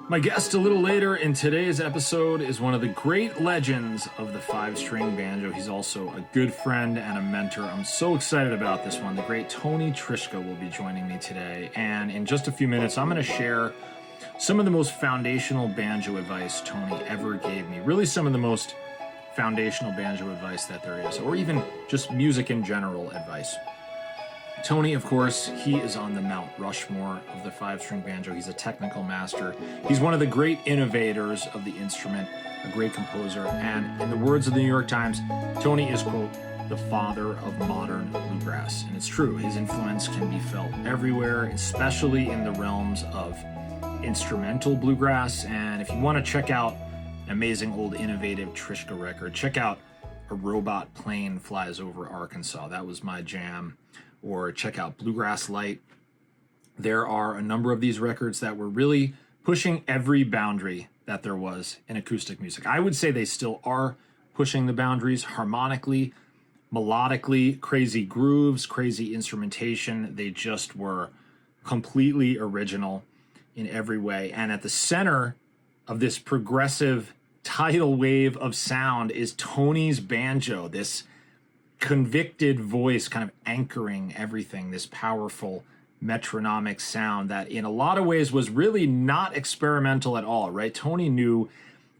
My guest a little later in today's episode is one of the great legends of the five-string banjo. He's also a good friend and a mentor. I'm so excited about this one. The great Tony Trischka will be joining me today. And in just a few minutes, I'm going to share some of the most foundational banjo advice Tony ever gave me. Really some of the most foundational banjo advice that there is, or even just music in general advice. Tony, of course, he is on the Mount Rushmore of the five-string banjo. He's a technical master. He's one of the great innovators of the instrument, a great composer, and in the words of the New York Times, Tony is, quote, the father of modern bluegrass. And it's true, his influence can be felt everywhere, especially in the realms of instrumental bluegrass. And if you want to check out an amazing old innovative Trischka record, check out A Robot Plane Flies Over Arkansas. That was my jam. Or check out Bluegrass Light. There are a number of these records that were really pushing every boundary that there was in acoustic music. I would say they still are pushing the boundaries harmonically, melodically, crazy grooves, crazy instrumentation. They just were completely original in every way. And at the center of this progressive tidal wave of sound is Tony's banjo, this convicted voice kind of anchoring everything, this powerful metronomic sound that in a lot of ways was really not experimental at all, right? Tony knew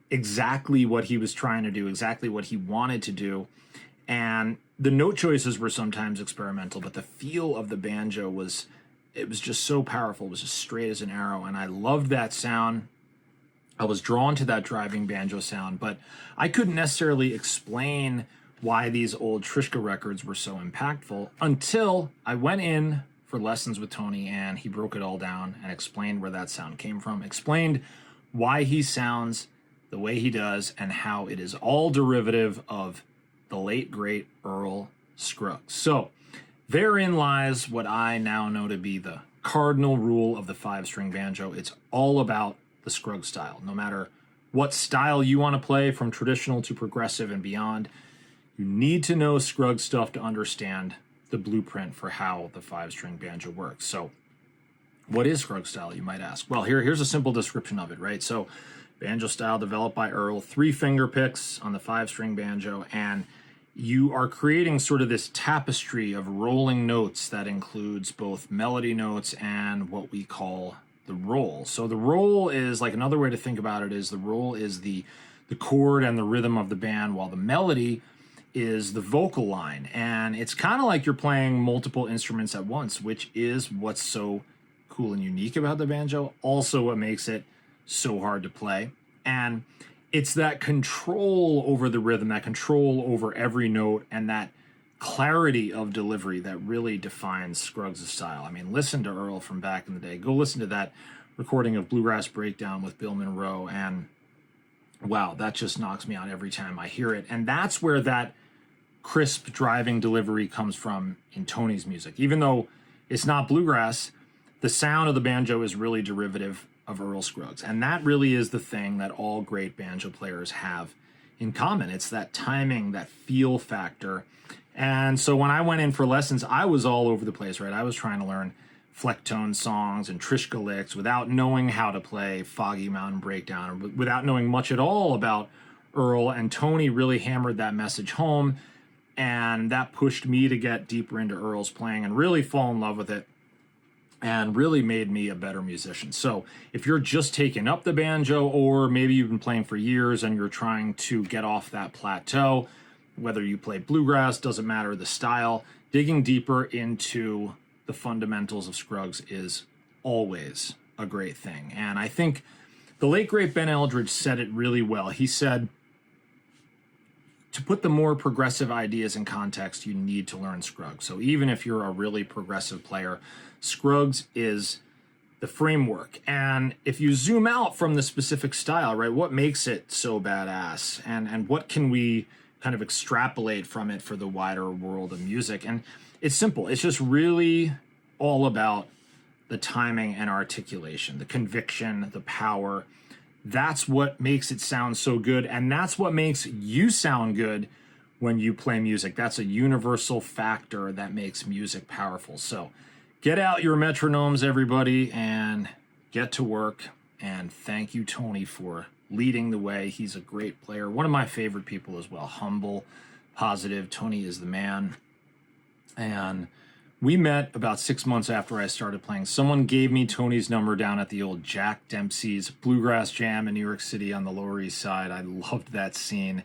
exactly what he was trying to do, exactly what he wanted to do. And the note choices were sometimes experimental, but the feel of the banjo was just so powerful. It was just straight as an arrow. And I loved that sound. I was drawn to that driving banjo sound, but I couldn't necessarily explain why these old Trischka records were so impactful until I went in for lessons with Tony and he broke it all down and explained where that sound came from, explained why he sounds the way he does and how it is all derivative of the late, great Earl Scruggs. So therein lies what I now know to be the cardinal rule of the five-string banjo. It's all about the Scruggs style. No matter what style you want to play, from traditional to progressive and beyond, you need to know Scruggs stuff to understand the blueprint for how the five-string banjo works. So what is Scruggs style, you might ask? Well, here's a simple description of it, right? So banjo style developed by Earl, 3 finger picks on the five-string banjo, and you are creating sort of this tapestry of rolling notes that includes both melody notes and what we call the roll. So the roll is, like, another way to think about it is the roll is the chord and the rhythm of the band, while the melody is the vocal line. And it's kind of like you're playing multiple instruments at once, which is what's so cool and unique about the banjo. Also what makes it so hard to play. And it's that control over the rhythm, that control over every note, and that clarity of delivery that really defines Scruggs' style. I mean, listen to Earl from back in the day. Go listen to that recording of Bluegrass Breakdown with Bill Monroe, and wow, that just knocks me out every time I hear it. And that's where that crisp driving delivery comes from in Tony's music. Even though it's not bluegrass, the sound of the banjo is really derivative of Earl Scruggs. And that really is the thing that all great banjo players have in common. It's that timing, that feel factor. And so when I went in for lessons, I was all over the place, right? I was trying to learn Flecktone songs and Trischka licks without knowing how to play Foggy Mountain Breakdown, or without knowing much at all about Earl. And Tony really hammered that message home, and that pushed me to get deeper into Earl's playing and really fall in love with it, and really made me a better musician. So if you're just taking up the banjo, or maybe you've been playing for years and you're trying to get off that plateau, whether you play bluegrass, doesn't matter the style, digging deeper into the fundamentals of Scruggs is always a great thing. And I think the late, great Ben Eldridge said it really well. He said, to put the more progressive ideas in context, you need to learn Scruggs. So even if you're a really progressive player, Scruggs is the framework. And if you zoom out from the specific style, right, what makes it so badass? And what can we kind of extrapolate from it for the wider world of music? And it's simple. It's just really all about the timing and articulation, the conviction, the power. That's what makes it sound so good, and that's what makes you sound good when you play music. That's a universal factor that makes music powerful. So get out your metronomes, everybody, and get to work And thank you, Tony, for leading the way. He's a great player. One of my favorite people as well. Humble, positive. Tony is the man. And we met about 6 months after I started playing. Someone gave me Tony's number down at the old Jack Dempsey's Bluegrass Jam in New York City on the Lower East Side. I loved that scene.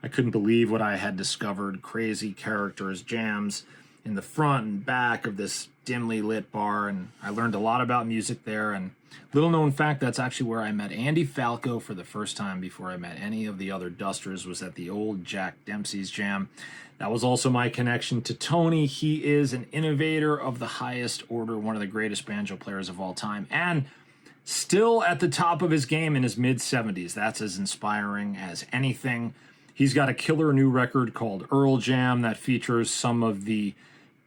I couldn't believe what I had discovered. Crazy characters, jams in the front and back of this dimly lit bar. And I learned a lot about music there. And little known fact, that's actually where I met Andy Falco for the first time before I met any of the other Dusters, was at the old Jack Dempsey's Jam. That was also my connection to Tony. He is an innovator of the highest order, one of the greatest banjo players of all time, and still at the top of his game in his mid-70s. That's as inspiring as anything. He's got a killer new record called Earl Jam that features some of the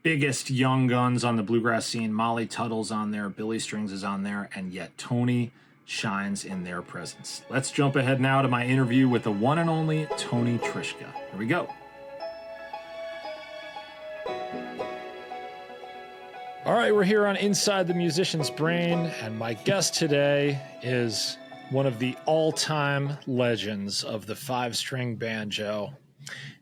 biggest young guns on the bluegrass scene. Molly Tuttle's on there, Billy Strings is on there, and yet Tony shines in their presence. Let's jump ahead now to my interview with the one and only Tony Trischka. Here we go. All right, we're here on Inside the Musician's Brain, and my guest today is one of the all-time legends of the five-string banjo,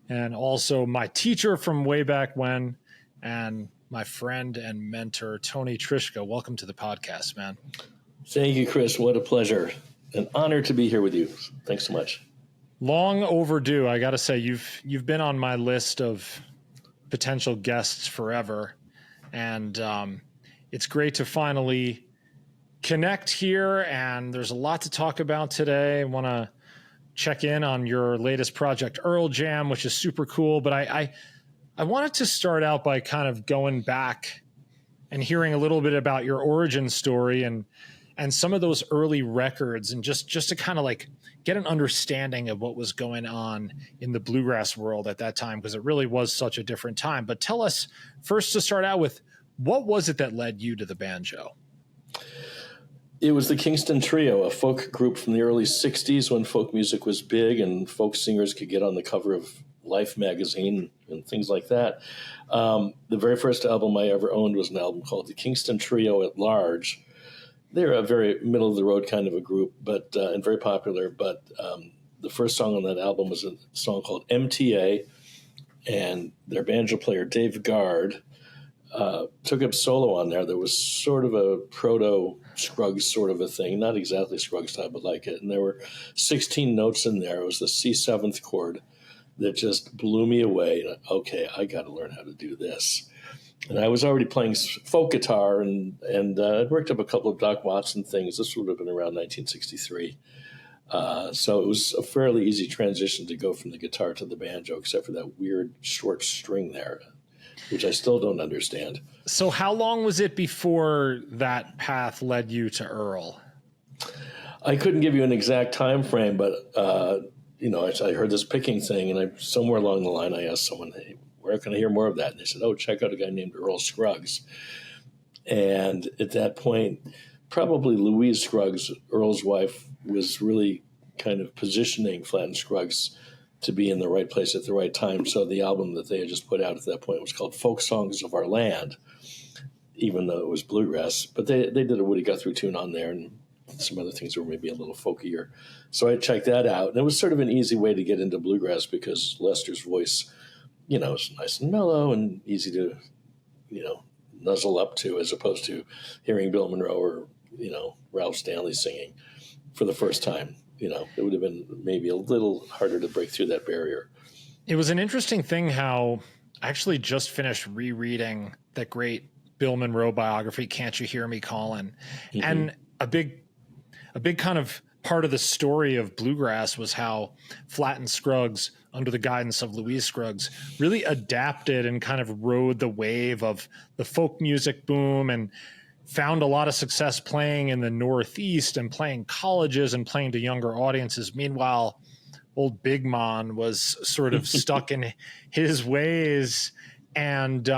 and also my teacher from way back when, and my friend and mentor, Tony Trischka. Welcome to the podcast, man. Thank you, Chris. What a pleasure. An honor to be here with you. Thanks so much. Long overdue. I got to say, you've been on my list of potential guests forever, and it's great to finally connect here, and there's a lot to talk about today. I want to check in on your latest project, Earl Jam, which is super cool, but I wanted to start out by kind of going back and hearing a little bit about your origin story and some of those early records, and just to kind of like get an understanding of what was going on in the bluegrass world at that time, because it really was such a different time. But tell us first, to start out with, what was it that led you to the banjo? It was the Kingston Trio, a folk group from the early 60s when folk music was big and folk singers could get on the cover of Life magazine and things like that. The very first album I ever owned was an album called the Kingston Trio at Large. They're a very middle-of-the-road kind of a group, but and very popular. But the first song on that album was a song called MTA, and their banjo player, Dave Guard, took up solo on there. There was sort of a proto-Scruggs sort of a thing, not exactly Scruggs type, but like it. And there were 16 notes in there. It was the C7th chord that just blew me away. Okay, I got to learn how to do this. And I was already playing folk guitar, and I'd worked up a couple of Doc Watson things. This would have been around 1963. So it was a fairly easy transition to go from the guitar to the banjo, except for that weird short string there, which I still don't understand. So how long was it before that path led you to Earl? I couldn't give you an exact time frame, but I heard this picking thing, and somewhere along the line I asked someone, hey, where can I hear more of that? And they said, check out a guy named Earl Scruggs. And at that point, probably Louise Scruggs, Earl's wife, was really kind of positioning Flatt & Scruggs to be in the right place at the right time. So the album that they had just put out at that point was called Folk Songs of Our Land, even though it was bluegrass. But they did a Woody Guthrie tune on there and some other things that were maybe a little folkier. So I checked that out. And it was sort of an easy way to get into bluegrass because Lester's voice, is nice and mellow and easy to, nuzzle up to, as opposed to hearing Bill Monroe or, Ralph Stanley singing for the first time. It would have been maybe a little harder to break through that barrier. It was an interesting thing how I actually just finished rereading that great Bill Monroe biography, Can't You Hear Me Calling? Mm-hmm. And a big kind of part of the story of bluegrass was how Flatt & Scruggs, under the guidance of Louise Scruggs, really adapted and kind of rode the wave of the folk music boom and found a lot of success playing in the Northeast and playing colleges and playing to younger audiences. Meanwhile, old Big Mon was sort of stuck in his ways. And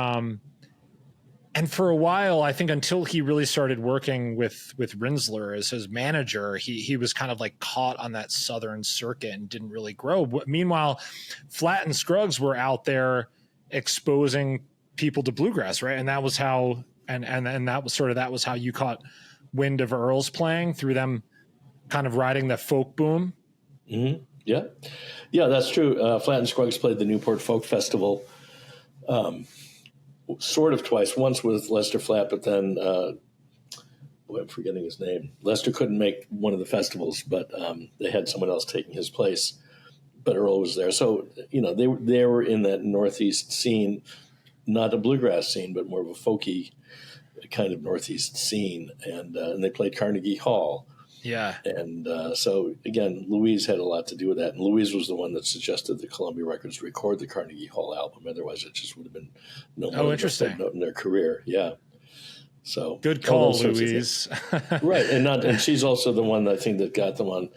for a while, I think until he really started working with Rinsler as his manager, he was kind of like caught on that Southern circuit and didn't really grow. Meanwhile, Flatt & Scruggs were out there exposing people to bluegrass, right? And that was how, and that was how you caught wind of Earl's playing, through them kind of riding the folk boom. Mm-hmm. Yeah. Yeah, that's true. Flat and Scruggs played the Newport Folk Festival sort of twice. Once with Lester Flatt, but then, boy, I'm forgetting his name. Lester couldn't make one of the festivals, but they had someone else taking his place. But Earl was there. So, they were in that Northeast scene, not a bluegrass scene, but more of a folky kind of Northeast scene. And they played Carnegie Hall. Yeah. And so, again, Louise had a lot to do with that. And Louise was the one that suggested that Columbia Records record the Carnegie Hall album. Otherwise, it just would have been no more interesting. Note in their career. Yeah. So good call, Louise. Right. And she's also the one, I think, that got them on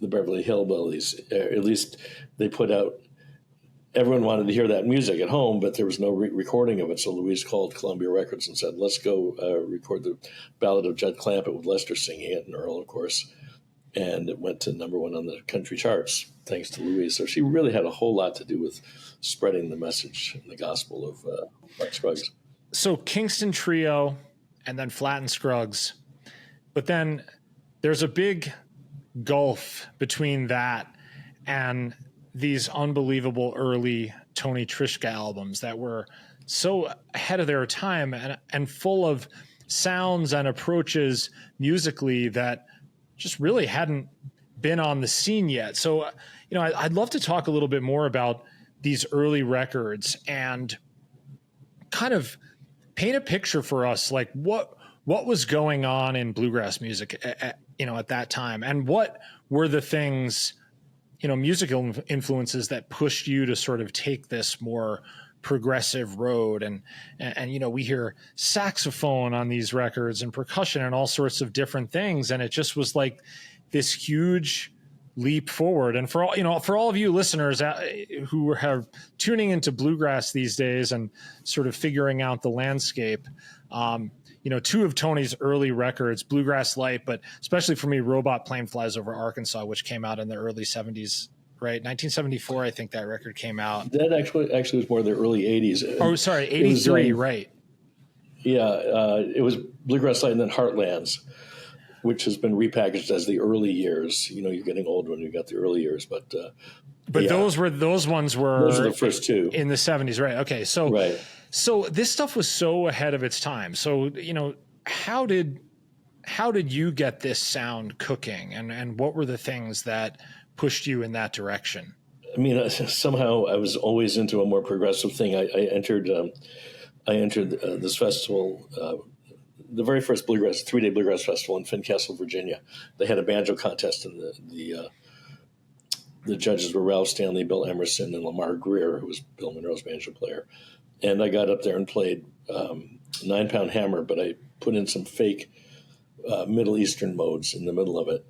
the Beverly Hillbillies. At least they put out, everyone wanted to hear that music at home, but there was no recording of it. So Louise called Columbia Records and said, let's go record the Ballad of Judd Clampett with Lester singing it, and Earl, of course. And it went to number one on the country charts, thanks to Louise. So she really had a whole lot to do with spreading the message and the gospel of Flat Scruggs. So Kingston Trio and then Flat and Scruggs. But then there's a big gulf between that and these unbelievable early Tony Trischka albums that were so ahead of their time and full of sounds and approaches musically that just really hadn't been on the scene yet. So, I'd love to talk a little bit more about these early records and kind of paint a picture for us, like what was going on in bluegrass music at that time, and what were the things, musical influences that pushed you to sort of take this more progressive road. And we hear saxophone on these records and percussion and all sorts of different things. And it just was like this huge leap forward. And for all of you listeners who are tuning into bluegrass these days and sort of figuring out the landscape, two of Tony's early records, Bluegrass Light, but especially for me, Robot Plane Flies Over Arkansas, which came out in the early 70s, right? 1974, I think that record came out. That actually was more the early 80s. Oh, sorry, 83, right. Yeah, it was Bluegrass Light and then Heartlands, which has been repackaged as the early years. You're getting old when you got the early years, but yeah. those ones were those are the first two in the 70s, right? Okay, so right. So this stuff was so ahead of its time. So how did you get this sound cooking, and what were the things that pushed you in that direction? I mean, somehow I was always into a more progressive thing. I entered this festival. The very first 3-day bluegrass festival in Fincastle, Virginia. They had a banjo contest, and the judges were Ralph Stanley, Bill Emerson, and Lamar Greer, who was Bill Monroe's banjo player. And I got up there and played 9-pound hammer, but I put in some fake Middle Eastern modes in the middle of it.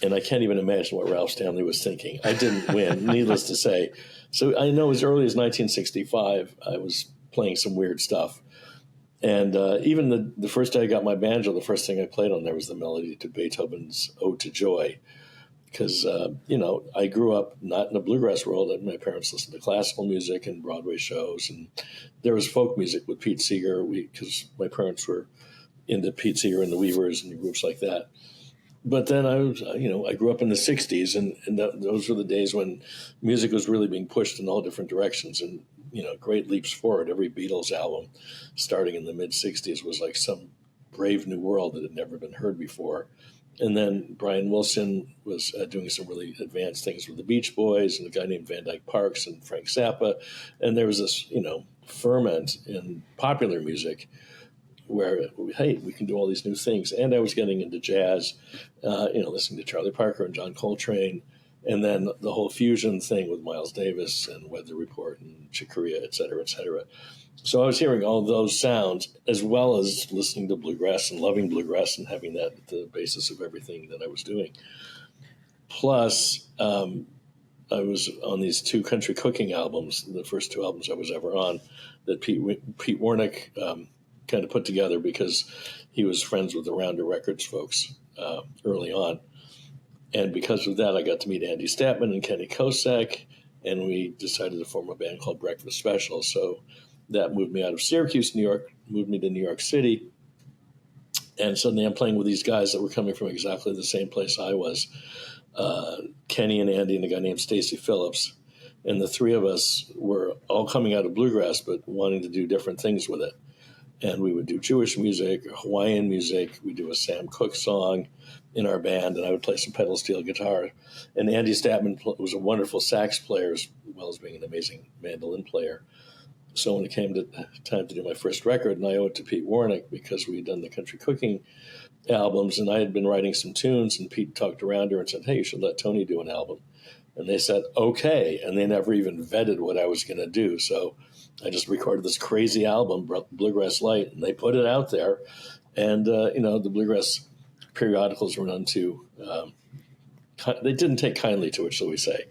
And I can't even imagine what Ralph Stanley was thinking. I didn't win, needless to say. So I know as early as 1965, I was playing some weird stuff. And even the first day I got my banjo, the first thing I played on there was the melody to Beethoven's Ode to Joy. Because, I grew up not in a bluegrass world. My parents listened to classical music and Broadway shows. And there was folk music with Pete Seeger, because my parents were into Pete Seeger and the Weavers and groups like that. But then I grew up in the 60s, and those were the days when music was really being pushed in all different directions. And, great leaps forward. Every Beatles album starting in the mid-60s was like some brave new world that had never been heard before. And then Brian Wilson was doing some really advanced things with the Beach Boys and a guy named Van Dyke Parks and Frank Zappa. And there was this, ferment in popular music where, hey, we can do all these new things. And I was getting into jazz, listening to Charlie Parker and John Coltrane. And then the whole fusion thing with Miles Davis and Weather Report and Chick Corea, et cetera, et cetera. So I was hearing all those sounds as well as listening to bluegrass and loving bluegrass and having that at the basis of everything that I was doing. Plus, I was on these 2 country cooking albums, the first 2 albums I was ever on, that Pete Warnick kind of put together because he was friends with the Rounder Records folks early on. And because of that, I got to meet Andy Statman and Kenny Kosek, and we decided to form a band called Breakfast Special. So that moved me out of Syracuse, New York, moved me to New York City. And suddenly I'm playing with these guys that were coming from exactly the same place I was, Kenny and Andy and a guy named Stacy Phillips. And the three of us were all coming out of bluegrass, but wanting to do different things with it. And we would do Jewish music, Hawaiian music. We'd do a Sam Cooke song in our band, and I would play some pedal steel guitar. And Andy Statman was a wonderful sax player as well as being an amazing mandolin player. So when it came to time to do my first record, and I owe it to Pete Warnick because we had done the country cooking albums, and I had been writing some tunes, and Pete talked around her and said, hey, you should let Tony do an album. And they said, okay. And they never even vetted what I was going to do. So I just recorded this crazy album, Bluegrass Light, and they put it out there. And, the bluegrass periodicals were none too, they didn't take kindly to it, shall we say.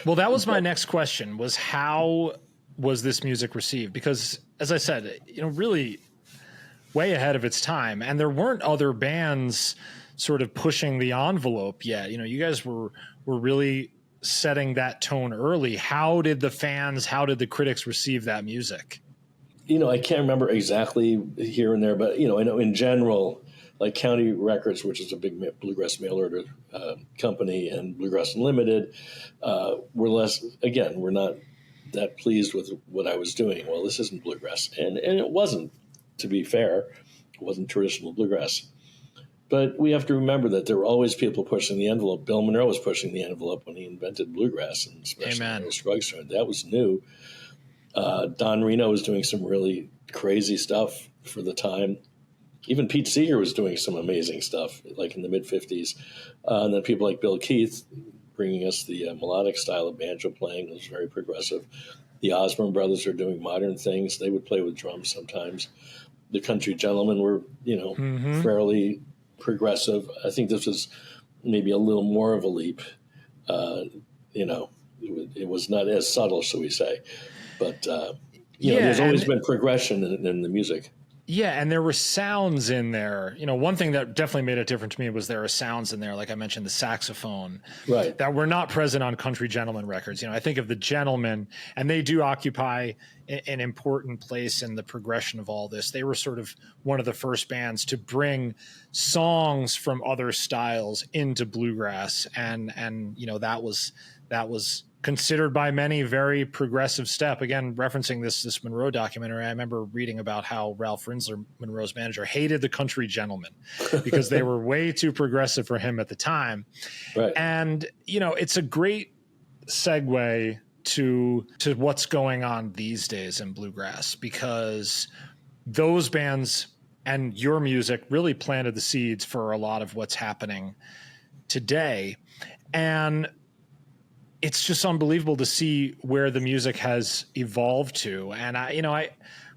Well, that was my next question, was how was this music received? Because, as I said, really way ahead of its time. And there weren't other bands sort of pushing the envelope yet. You guys were really setting that tone early. How did the critics receive that music? I can't remember exactly here and there, but, I know in general, like County Records, which is a big bluegrass mail order company, and Bluegrass Unlimited, we're not that pleased with what I was doing. Well, this isn't bluegrass. And it wasn't, to be fair. It wasn't traditional bluegrass. But we have to remember that there were always people pushing the envelope. Bill Monroe was pushing the envelope when he invented bluegrass, and especially Earl Scruggs. That was new. Don Reno was doing some really crazy stuff for the time. Even Pete Seeger was doing some amazing stuff, like in the mid-'50s. And then people like Bill Keith bringing us the melodic style of banjo playing. It was very progressive. The Osborne brothers are doing modern things. They would play with drums sometimes. The Country Gentlemen were, fairly progressive. I think this was maybe a little more of a leap. It was not as subtle, shall we say. But, there's always been progression in the music. Yeah, and there were sounds in there. One thing that definitely made it different to me was there are sounds in there, like I mentioned, the saxophone, right, that were not present on Country Gentleman records. I think of the Gentlemen, and they do occupy an important place in the progression of all this. They were sort of one of the first bands to bring songs from other styles into bluegrass, and that was considered by many very progressive step. Again, referencing this Monroe documentary, I remember reading about how Ralph Rinsler, Monroe's manager, hated the Country Gentlemen because they were way too progressive for him at the time. Right. And, it's a great segue to what's going on these days in bluegrass, because those bands and your music really planted the seeds for a lot of what's happening today. And it's just unbelievable to see where the music has evolved to. And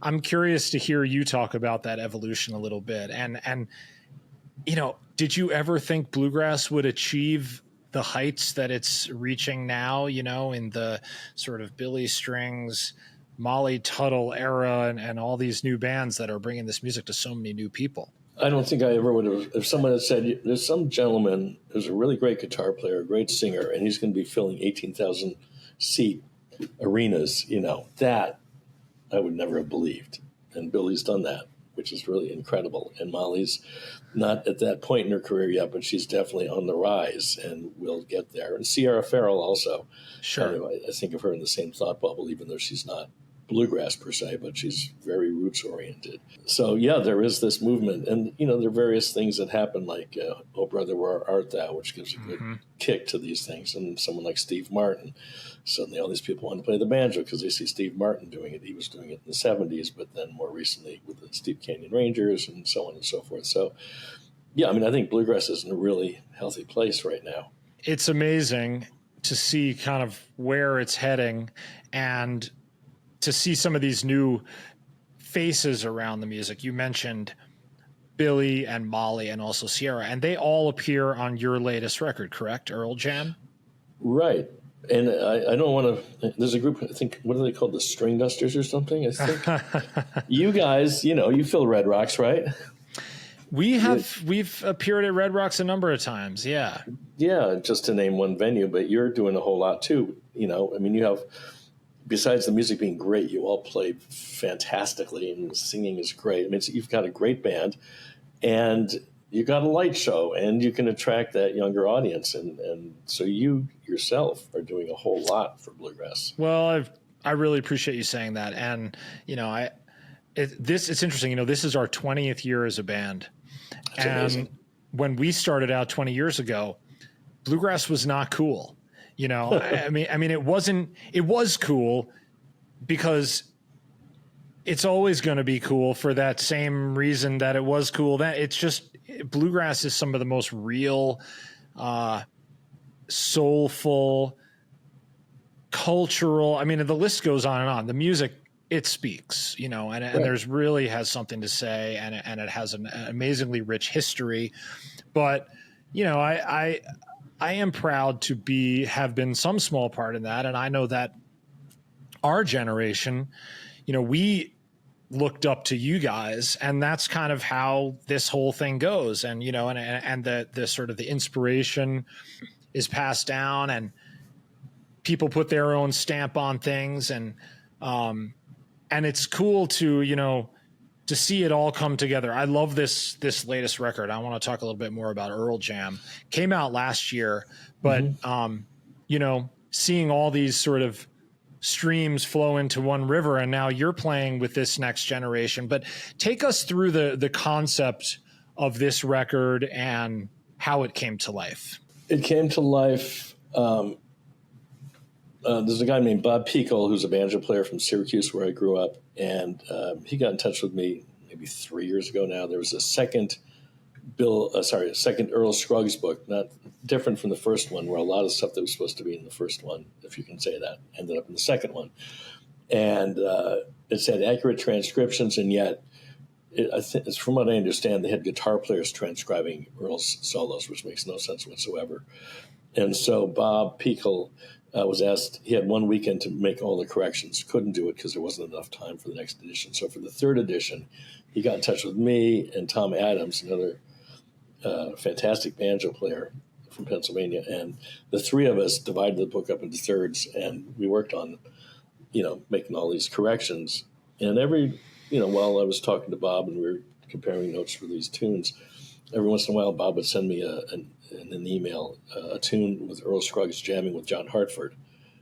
I'm curious to hear you talk about that evolution a little bit. And did you ever think bluegrass would achieve the heights that it's reaching now, in the sort of Billy Strings, Molly Tuttle era, and all these new bands that are bringing this music to so many new people? I don't think I ever would have. If someone had said, there's some gentleman who's a really great guitar player, a great singer, and he's going to be filling 18,000 seat arenas, that I would never have believed. And Billy's done that, which is really incredible. And Molly's not at that point in her career yet, but she's definitely on the rise and will get there. And Sierra Farrell also. Sure. I think of her in the same thought bubble, even though she's not bluegrass per se, but she's very roots oriented. So yeah, there is this movement, and there are various things that happen, like "Oh Brother, Where Art Thou," which gives a good kick to these things. And someone like Steve Martin, suddenly all these people want to play the banjo because they see Steve Martin doing it. He was doing it in the '70s, but then more recently with the Steep Canyon Rangers and so on and so forth. So yeah, I think bluegrass is in a really healthy place right now. It's amazing to see kind of where it's heading, and to see some of these new faces around the music. You mentioned Billy and Molly and also Sierra, and they all appear on your latest record, correct? Earl Jam? Right. And I don't want to, there's a group, I think, what are they called? The String Dusters or something, I think. You guys, you fill Red Rocks, right? We've appeared at Red Rocks a number of times. Yeah. Yeah. Just to name one venue, but you're doing a whole lot too. You have, besides the music being great, you all play fantastically, and singing is great. You've got a great band, and you got a light show, and you can attract that younger audience, and so you yourself are doing a whole lot for bluegrass. Well, I really appreciate you saying that, and it's interesting. This is our 20th year as a band, That's amazing. When we started out 20 years ago, bluegrass was not cool. I mean, it wasn't. It was cool because it's always going to be cool for that same reason that it was cool. That it's just bluegrass is some of the most real, soulful, cultural. I mean, the list goes on and on. The music, it speaks, and there's really has something to say, and it has an amazingly rich history. But I am proud to have been some small part in that, and I know that our generation, we looked up to you guys, and that's kind of how this whole thing goes. And and the sort of the inspiration is passed down, and people put their own stamp on things, and it's cool to see it all come together. I love this latest record. I want to talk a little bit more about Earl Jam. Came out last year, but seeing all these sort of streams flow into one river, and now you're playing with this next generation. But take us through the concept of this record and how it came to life. It came to life. There's a guy named Bob Pekel, who's a banjo player from Syracuse, where I grew up, and he got in touch with me maybe 3 years ago now. There was a second Earl Scruggs book, not different from the first one, where a lot of stuff that was supposed to be in the first one, if you can say that, ended up in the second one. And it said accurate transcriptions, and yet, from what I understand, they had guitar players transcribing Earl's solos, which makes no sense whatsoever. And so Bob Pekel was asked, he had 1 weekend to make all the corrections. Couldn't do it because there wasn't enough time for the next edition. So for the third edition, he got in touch with me and Tom Adams, another fantastic banjo player from Pennsylvania. And the three of us divided the book up into thirds, and we worked on, making all these corrections. And while I was talking to Bob and we were comparing notes for these tunes, every once in a while Bob would send me in an email a tune with Earl Scruggs jamming with John Hartford.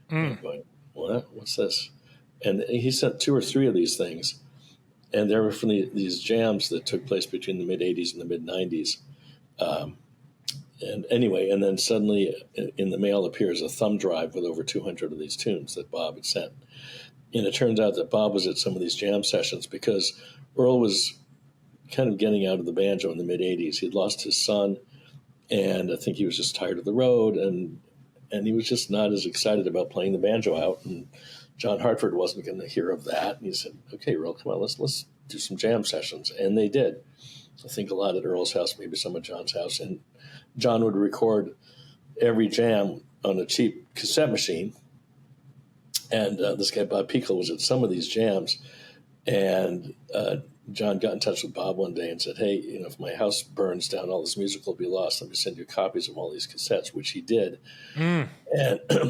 I'm going, what? What's this? And he sent 2 or 3 of these things, and they were from these jams that took place between the mid-'80s and the mid-'90s. And then suddenly in the mail appears a thumb drive with over 200 of these tunes that Bob had sent. And it turns out that Bob was at some of these jam sessions because Earl was kind of getting out of the banjo in the mid-'80s. He'd lost his son, and I think he was just tired of the road, and he was just not as excited about playing the banjo out. And John Hartford wasn't going to hear of that. And he said, okay, Earl, come on, let's do some jam sessions. And they did. I think a lot at Earl's house, maybe some at John's house. And John would record every jam on a cheap cassette machine. And this guy, Bob Pekel, was at some of these jams. And John got in touch with Bob one day and said, hey, if my house burns down, all this music will be lost. Let me send you copies of all these cassettes, which he did. And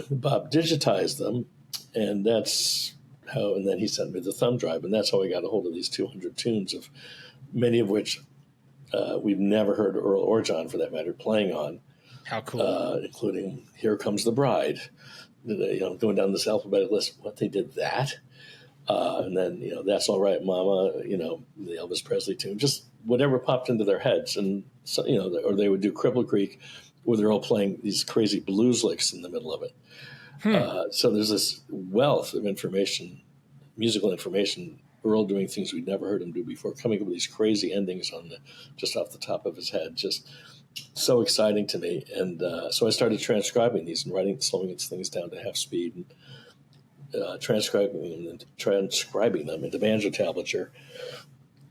Bob digitized them. And that's how, and then he sent me the thumb drive. And that's how I got a hold of these 200 tunes, of many of which we've never heard Earl or John, for that matter, playing on. How cool. Including Here Comes the Bride. Going down this alphabetic list, what, they did that? And then, That's All Right, Mama, the Elvis Presley tune, just whatever popped into their heads. And, so, or they would do Cripple Creek, where they're all playing these crazy blues licks in the middle of it. So there's this wealth of information, musical information, Earl doing things we'd never heard him do before, coming up with these crazy endings just off the top of his head, just so exciting to me. And so I started transcribing these and slowing its things down to half speed, and transcribing them into banjo tablature.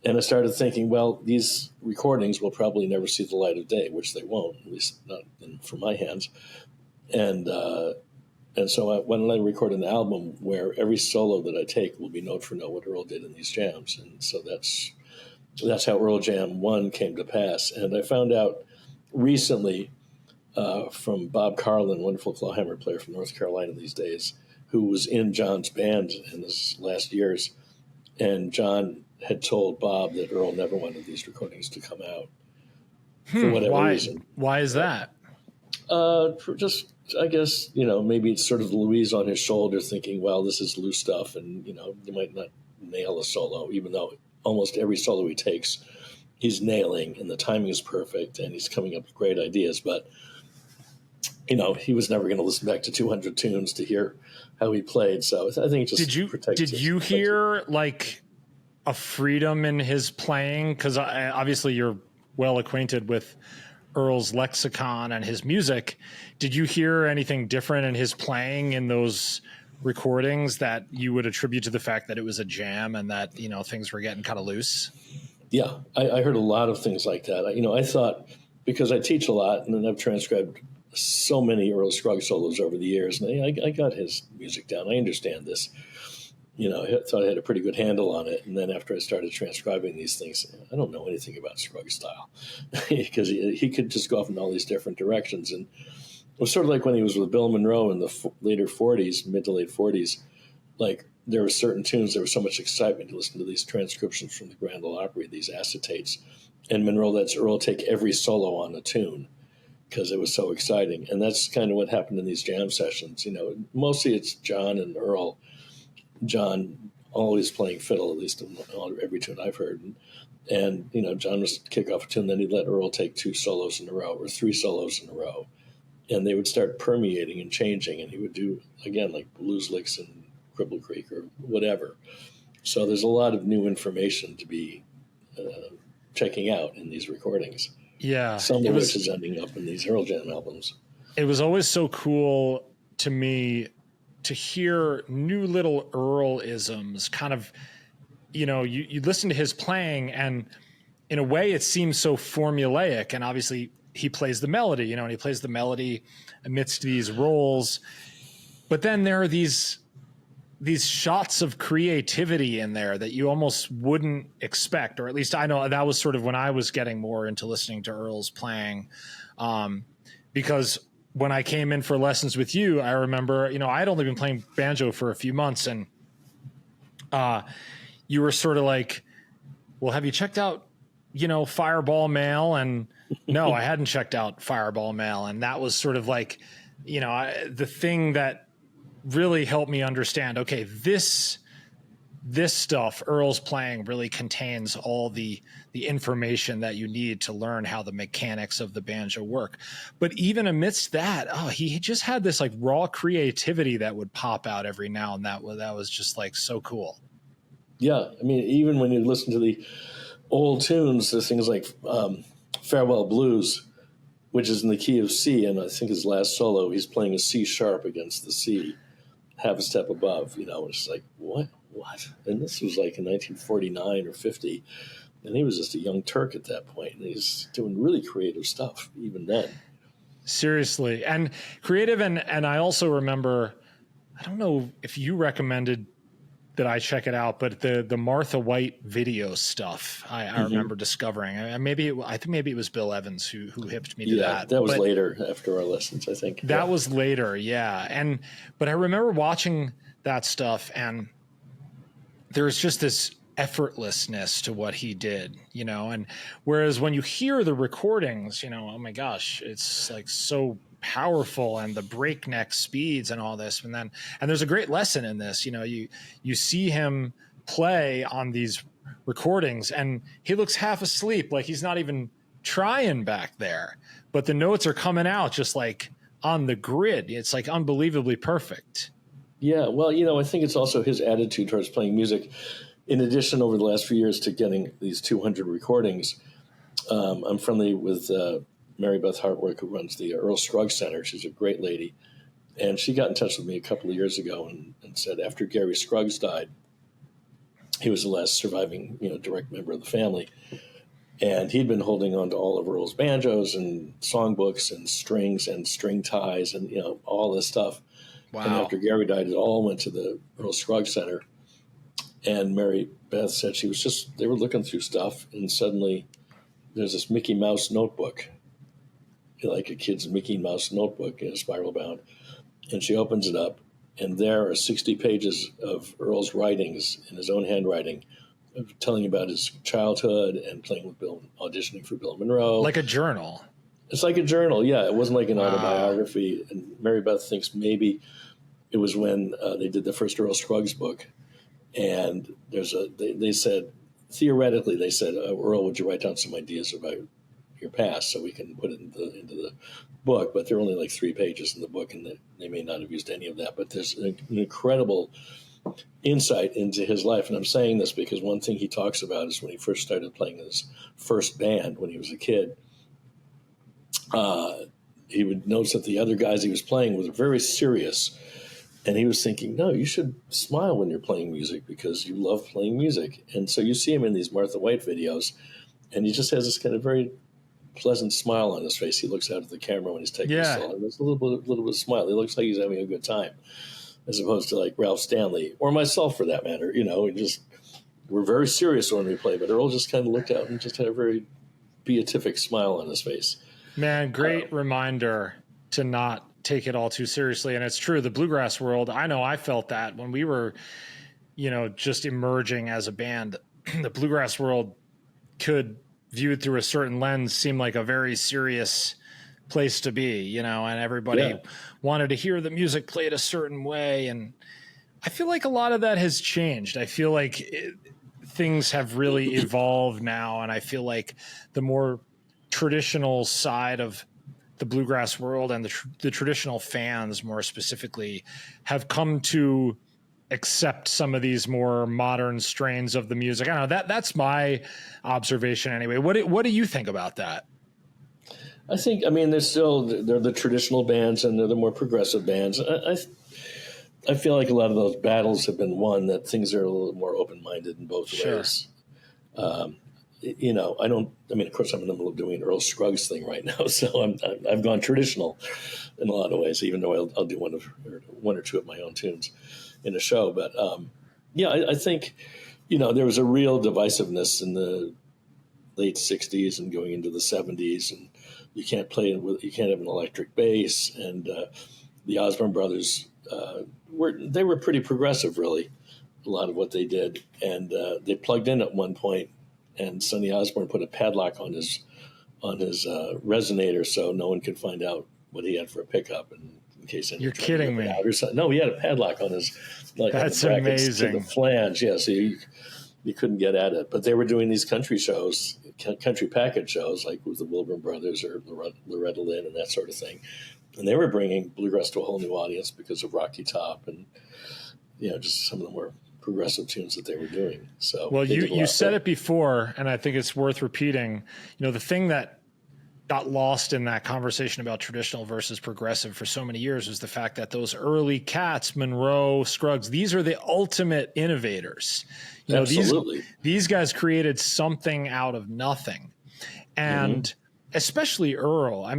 And I started thinking, well, these recordings will probably never see the light of day, which they won't, at least not from my hands. And so why don't I record an album where every solo that I take will be note for note what Earl did in these jams. And so that's how Earl Jam 1 came to pass. And I found out recently from Bob Carlin, wonderful clawhammer player from North Carolina these days, who was in John's band in his last years. And John had told Bob that Earl never wanted these recordings to come out for whatever reason. Why is that? Just, I guess, maybe it's sort of Louise on his shoulder thinking, well, this is loose stuff, and, you might not nail a solo, even though almost every solo he takes, he's nailing, and the timing is perfect, and he's coming up with great ideas. But, he was never going to listen back to 200 tunes to hear how he played. So I think it just did you hear like a freedom in his playing? Because obviously you're well acquainted with Earl's lexicon and his music. Did you hear anything different in his playing in those recordings that you would attribute to the fact that it was a jam and that, things were getting kind of loose? Yeah, I heard a lot of things like that. I thought, because I teach a lot and then I've transcribed so many Earl Scruggs solos over the years, and I got his music down. I understand this. I thought I had a pretty good handle on it. And then after I started transcribing these things, I don't know anything about Scruggs style because he could just go off in all these different directions. And it was sort of like when he was with Bill Monroe in the later 40s, mid to late 40s, like there were certain tunes, there was so much excitement to listen to these transcriptions from the Grand Ole Opry, these acetates. And Monroe lets Earl take every solo on a tune because it was so exciting. And that's kind of what happened in these jam sessions. Mostly it's John and Earl. John always playing fiddle, at least in every tune I've heard. And John would kick off a tune, then he'd let Earl take 2 solos in a row or 3 solos in a row. And they would start permeating and changing, and he would do, again, like blues licks in Cripple Creek or whatever. So there's a lot of new information to be checking out in these recordings. Yeah. Some of which is ending up in these Earl Jam albums. It was always so cool to me to hear new little Earl-isms, kind of, you listen to his playing, and in a way it seems so formulaic, and obviously he plays the melody, and he plays the melody amidst these rolls. But then there are these shots of creativity in there that you almost wouldn't expect, or at least I know that was sort of when I was getting more into listening to Earl's playing, because when I came in for lessons with you, I remember, I had only been playing banjo for a few months, and you were sort of like, well, have you checked out, Fireball Mail? And no, I hadn't checked out Fireball Mail. And that was sort of like, the thing that really helped me understand, okay, this stuff Earl's playing really contains all the information that you need to learn how the mechanics of the banjo work. But even amidst that, he just had this like raw creativity that would pop out every now and that was just like so cool. Yeah, I mean, even when you listen to the old tunes, there's things like Farewell Blues, which is in the key of C, and I think his last solo, he's playing a C sharp against the C, half a step above. It's like, what? And this was like in 1949 or 50, and he was just a young Turk at that point, and he's doing really creative stuff even then. Seriously, and creative, and I also remember, I don't know if you recommended that I check it out, but the Martha White video stuff, I remember discovering. I think maybe it was Bill Evans who hipped me to that. Yeah, that was later after our lessons, I think. That was later, yeah. But I remember watching that stuff, and there's just this effortlessness to what he did, and whereas when you hear the recordings, oh my gosh, it's like so powerful, and the breakneck speeds and all this, and there's a great lesson in this. You see him play on these recordings, and he looks half asleep, like he's not even trying back there, but the notes are coming out just like on the grid. It's like unbelievably perfect. Yeah, well, I think it's also his attitude towards playing music. In addition, over the last few years to getting these 200 recordings, I'm friendly with Mary Beth Hartwick, who runs the Earl Scruggs Center. She's a great lady. And she got in touch with me a couple of years ago and said after Gary Scruggs died, he was the last surviving, direct member of the family. And he'd been holding on to all of Earl's banjos and songbooks and strings and string ties and, all this stuff. Wow. And after Gary died, it all went to the Earl Scruggs Center. And Mary Beth said they were looking through stuff, and suddenly there's this Mickey Mouse notebook, like a kid's Mickey Mouse notebook in a spiral bound. And she opens it up, and there are 60 pages of Earl's writings in his own handwriting telling about his childhood and playing with Bill, auditioning for Bill Monroe. Like a journal. It's like a journal, yeah. It wasn't like an Wow. autobiography. And Mary Beth thinks maybe it was when they did the first Earl Scruggs book. And they said, theoretically, they said, Earl, would you write down some ideas about your past so we can put it into the book? But there are only like 3 pages in the book, and they may not have used any of that. But there's an incredible insight into his life. And I'm saying this because one thing he talks about is when he first started playing his first band when he was a kid, he would notice that the other guys he was playing were very serious. And he was thinking, no, you should smile when you're playing music because you love playing music. And so you see him in these Martha White videos, and he just has this kind of very pleasant smile on his face. He looks out at the camera when he's taking a solo, and there's a little bit of smile. He looks like he's having a good time, as opposed to like Ralph Stanley or myself, for that matter. We're very serious when we play, but Earl just kind of looked out and just had a very beatific smile on his face. Man, great reminder to not take it all too seriously. And it's true, the bluegrass world, I know I felt that when we were, just emerging as a band. The bluegrass world could, viewed through a certain lens, seem like a very serious place to be, and everybody wanted to hear the music played a certain way. And I feel like a lot of that has changed. I feel like things have really evolved now. And I feel like the more traditional side of the bluegrass world and the traditional fans, more specifically, have come to accept some of these more modern strains of the music. I don't know, that's my observation anyway. What do you think about that? I think, they're the traditional bands and they're the more progressive bands. I feel like a lot of those battles have been won, that things are a little more open-minded in both ways. Of course, I'm in the middle of doing Earl Scruggs thing right now, so I've gone traditional in a lot of ways, even though I'll do one or two of my own tunes in a show. But I think, there was a real divisiveness in the late '60s and going into the '70s, and you can't have an electric bass. And the Osborne brothers were pretty progressive, really, a lot of what they did, and they plugged in at one point. And Sonny Osborne put a padlock on his resonator so no one could find out what he had for a pickup, and in case anyone. You're kidding me. No, he had a padlock on his. That's amazing. To the flange, yeah. So you couldn't get at it. But they were doing these country shows, country package shows, like with the Wilburn Brothers or Loretta Lynn and that sort of thing, and they were bringing bluegrass to a whole new audience because of Rocky Top and just some of the more progressive tunes that they were doing. So, well, you said it before, and I think it's worth repeating. The thing that got lost in that conversation about traditional versus progressive for so many years was the fact that those early cats, Monroe, Scruggs, these are the ultimate innovators. Absolutely. These guys created something out of nothing. And especially Earl.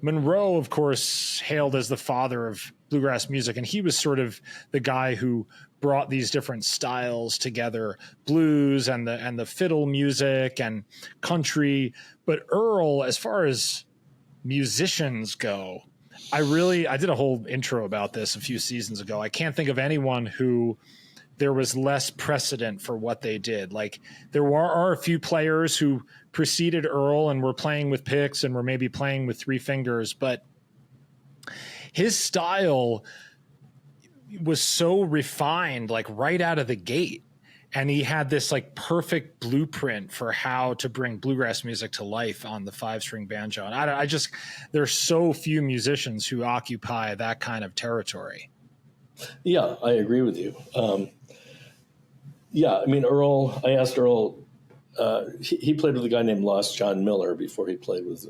Monroe, of course, hailed as the father of bluegrass music, and he was sort of the guy who brought these different styles together, blues and the fiddle music and country. But Earl, as far as musicians go, I did a whole intro about this a few seasons ago. I can't think of anyone who there was less precedent for what they did. Like there are a few players who preceded Earl and were playing with picks and were maybe playing with 3 fingers, but his style was so refined, like right out of the gate. And he had this like perfect blueprint for how to bring bluegrass music to life on the 5-string banjo. And there's so few musicians who occupy that kind of territory. Yeah, I agree with you. Earl, I asked Earl, he played with a guy named Lost John Miller before he played with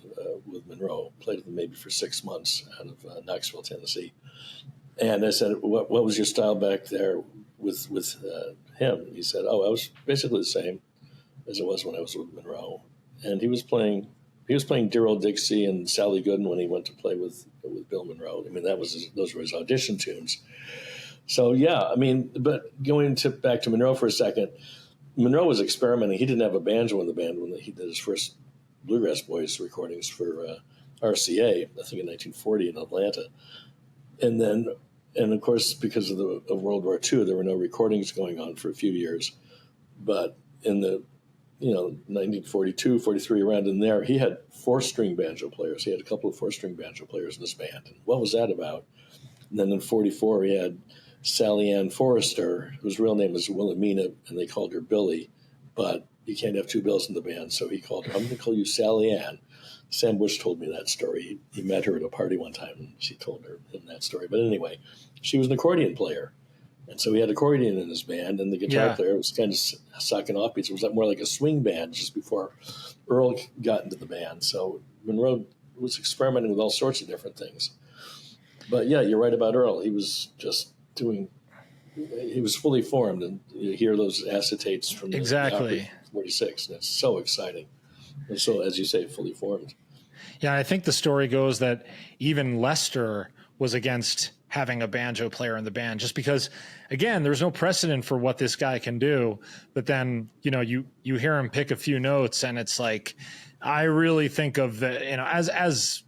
Monroe. Played with him maybe for 6 months out of Knoxville, Tennessee. And I said, "What was your style back there with him?" He said, "Oh, I was basically the same as it was when I was with Monroe." And he was playing Dear Old Dixie and Sally Gooden when he went to play with Bill Monroe. Those were his audition tunes. So but going back to Monroe for a second. Monroe was experimenting. He didn't have a banjo in the band when he did his first Bluegrass Boys recordings for RCA, I think in 1940 in Atlanta. And of course, because of World War II, there were no recordings going on for a few years. But in the 1942, 43, around in there, he had 4-string banjo players. He had a couple of 4-string banjo players in his band. And what was that about? And then in 44, he had Sally Ann Forrester, whose real name is Wilhelmina, and they called her Billy. But you can't have two Bills in the band, so he called her, I'm going to call you Sally Ann. Sam Bush told me that story. He met her at a party one time, and she told him that story. But anyway, she was an accordion player. And so he had accordion in his band, and the guitar player was kind of sucking off beats. It was more like a swing band just before Earl got into the band. So Monroe was experimenting with all sorts of different things. But yeah, you're right about Earl. He was just he was fully formed, and you hear those acetates from the 46, and it's so exciting. And so, as you say, fully formed. Yeah, I think the story goes that even Lester was against having a banjo player in the band, just because, again, there's no precedent for what this guy can do. But then, you hear him pick a few notes, and it's like, I really think of as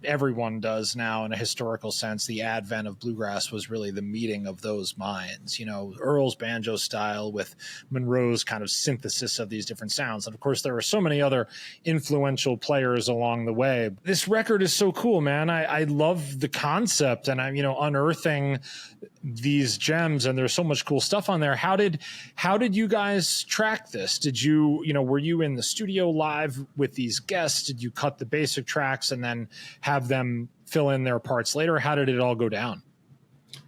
everyone does now in a historical sense, the advent of bluegrass was really the meeting of those minds. Earl's banjo style with Monroe's kind of synthesis of these different sounds. And of course, there are so many other influential players along the way. This record is so cool, man. I love the concept, and I'm, unearthing these gems, and there's so much cool stuff on there. How did you guys track this? Did you, were you in the studio live with these guests? Did you cut the basic tracks and then have them fill in their parts later? How did it all go down?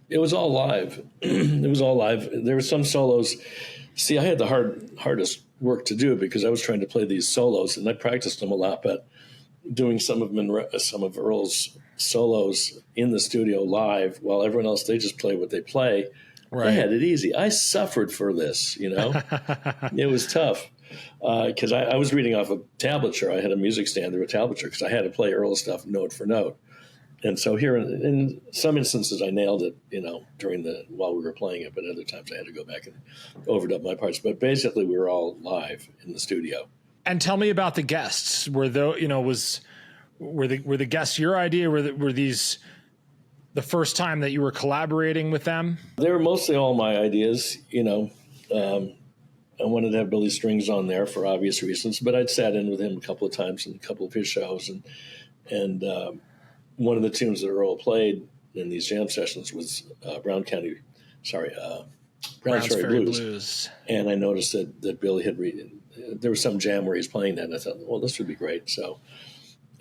It was all live. It was all live. There were some solos. See, I had the hardest work to do because I was trying to play these solos, and I practiced them a lot, but doing some of Earl's solos in the studio live while everyone else, they just play what they play. Right. I had it easy. I suffered for this, It was tough because I was reading off a tablature. I had a music standard, a tablature, because I had to play Earl stuff note for note. And so here in some instances I nailed it, while we were playing it, but other times I had to go back and overdub my parts. But basically we were all live in the studio. And tell me about the guests. Were the guests your idea? Were these the first time that you were collaborating with them? They were mostly all my ideas. I wanted to have Billy Strings on there for obvious reasons, but I'd sat in with him a couple of times in a couple of his shows, and one of the tunes that Earl played in these jam sessions was Browns Ferry Blues. And I noticed that Billy had there was some jam where he's playing that, and I thought, well, this would be great. So,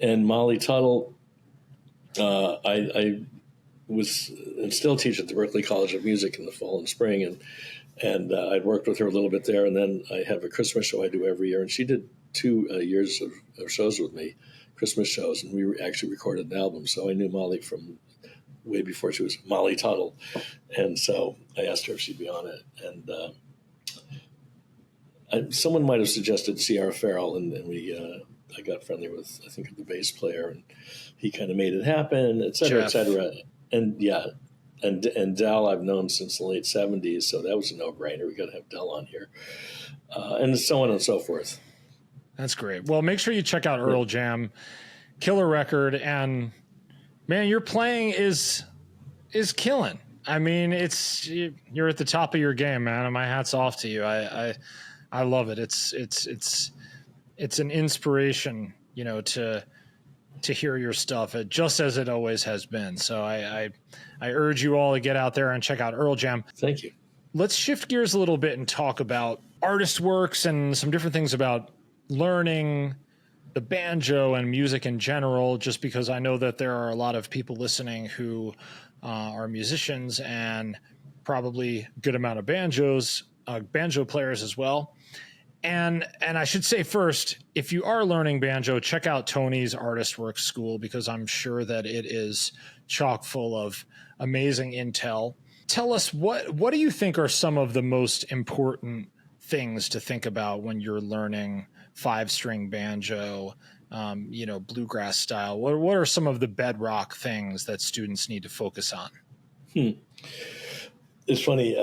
and Molly Tuttle, I was and still teach at the Berklee College of Music in the fall and spring, and I'd worked with her a little bit there, and then I have a Christmas show I do every year, and she did 2 years of shows with me, Christmas shows, and we actually recorded an album. So I knew Molly from way before she was Molly Tuttle, and so I asked her if she'd be on it, and someone might have suggested C.R. Farrell, and I got friendly with, I think, the bass player, and he kind of made it happen, et cetera, et cetera. And yeah, and Del I've known since the late 70s, so that was a no-brainer. We got to have Del on here, and so on and so forth. That's great. Well, make sure you check out Earl Jam, killer record, and man, your playing is killing. I mean, you're at the top of your game, man, and my hat's off to you. I love it. It's an inspiration, to hear your stuff, just as it always has been. So I urge you all to get out there and check out Earl Jam. Thank you. Let's shift gears a little bit and talk about artist works and some different things about learning the banjo and music in general, just because I know that there are a lot of people listening who are musicians and probably a good amount of banjo players as well. And I should say first, if you are learning banjo, check out Tony's Artist Works School, because I'm sure that it is chock full of amazing intel. Tell us, what do you think are some of the most important things to think about when you're learning 5-string banjo, bluegrass style? What are some of the bedrock things that students need to focus on? It's funny.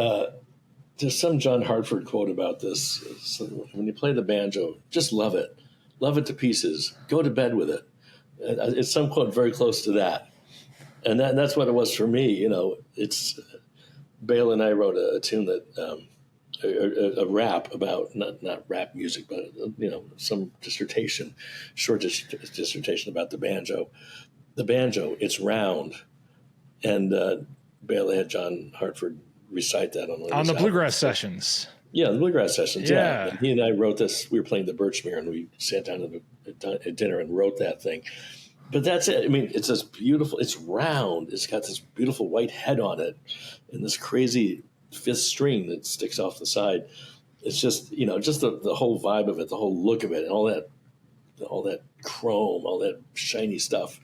There's some John Hartford quote about this. So when you play the banjo, just love it. Love it to pieces. Go to bed with it. It's some quote very close to that. And that's what it was for me. It's Bale and I wrote a tune that a rap about not rap music, but some short dissertation about the banjo. The banjo, it's round, and Bela had John Hartford recite that on the Bluegrass Sessions. Yeah, the Bluegrass Sessions. Yeah. And he and I wrote this. We were playing the Birchmere, and we sat down at dinner and wrote that thing. But that's it. I mean, it's this beautiful. It's round. It's got this beautiful white head on it, and this crazy fifth string that sticks off the side. It's just just the whole vibe of it, the whole look of it, and all that chrome, all that shiny stuff.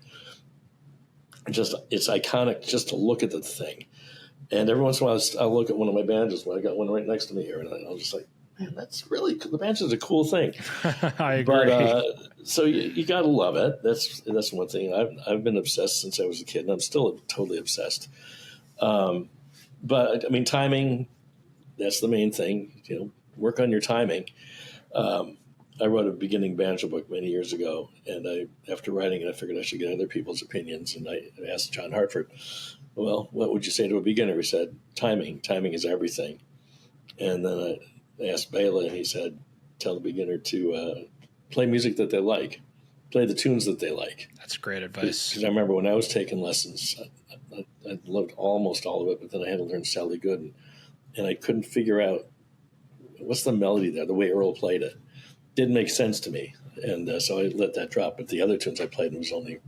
It's iconic just to look at the thing. And every once in a while, I'll look at one of my banjos. I got one right next to me here, and I'll just like, man, that's really cool. The banjo's a cool thing. I agree. But, so you got to love it. That's one thing. I've been obsessed since I was a kid, and I'm still totally obsessed. But I mean, timing, that's the main thing. Work on your timing. I wrote a beginning banjo book many years ago, and after writing it, I figured I should get other people's opinions, and I asked John Hartford, well, what would you say to a beginner? He said, timing. Timing is everything. And then I asked Bela, and he said, tell the beginner to play music that they like, play the tunes that they like. That's great advice. Because I remember when I was taking lessons, I loved almost all of it, but then I had to learn Sally Gooden, and I couldn't figure out what's the melody there, the way Earl played it. Didn't make sense to me. And so I let that drop. But the other tunes I played, and it was only,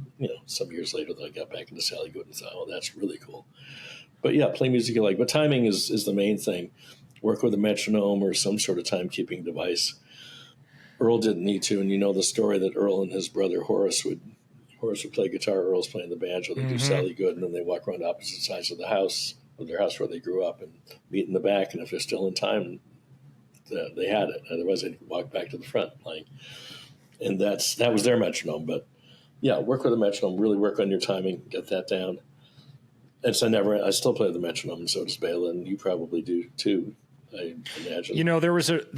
some years later that I got back into Sally Gooden and thought, oh, that's really cool. But yeah, play music you like. But timing is the main thing. Work with a metronome or some sort of timekeeping device. Earl didn't need to, and you know the story that Earl and his brother Horace would play guitar, Earl's playing the banjo, they do Sally Gooden, and they walk around opposite sides of their house where they grew up, and meet in the back, and if they're still in time, they had it. Otherwise, they'd walk back to the front playing. And that was their metronome. But yeah, work with a metronome, really work on your timing, get that down. And so I still play the metronome, and so does Bela, and you probably do too, I imagine. There was a